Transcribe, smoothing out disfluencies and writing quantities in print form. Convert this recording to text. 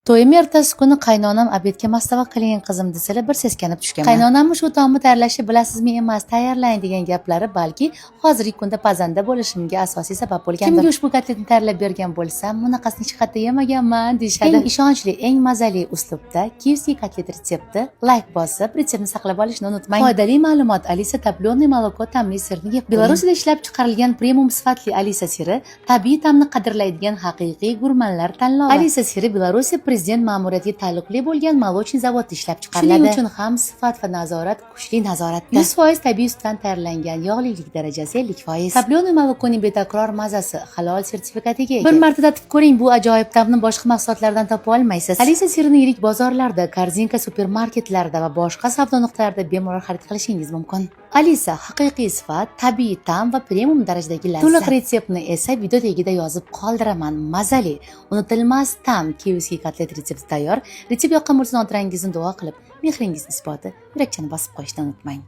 To'yim ertasi kuni qaynonam obedga mastava qiling qizim desalar bir seskanib tushganman. Qaynonamni shu taomni tayyorlashni bilasizmi emas, tayyorlang degan gaplari balki hozirgi kunda pazanda bo'lishimga asosiy sabab bo'lgandir. Kimga ushbu kotletni tayyorlab bergan bo'lsam, bunaqasini hech qayerda yemaganman deyishadi. Eng ishonchli, eng mazali uslubda KFC kotlet retsepti like bosib, retseptni saqlab olishni unutmang. Foydali ma'lumot: Alisa toplёный молоко tamli sirni yeb. Belarusda ishlab chiqarilgan premium sifatli Alisa siri tabiiy ta'mni qadrlaydigan haqiqiy gurmanlar tanlovi. Alisa siri Belarus prezident ma'muriyatiga taalluqli bo'lgan молочный zavodda ishlab chiqariladi. Shuning uchun ham sifat va nazorat kuchli nazoratda. 100% tabiiy sutdan tayyorlangan, yog'lilik darajasi 50%. Toplёный молокоning betakror mazasi halol sertifikatiga ega. Bir marta tatib ko'ring, bu ajoyib ta'mni boshqa mahsulotlardan topa olmaysiz. Alisa sirini yirik bozorlarda, korzinka supermarketlarda va boshqa savdo nuqtalarida bemalol xarid qilishingiz mumkin. Alisa haqiqiy sifat, tabiiy ta'm va premium darajadagi lazzat. To'liq retseptni esa video tagida yozib qoldiraman. Mazali, unutilmas ta'm KFC kotlet retsepti tayyor. Retsept yoqqan bo'lsa, xotirangizni duo qilib, mehringiz isboti yurakchani bosib qo'yishni unutmang.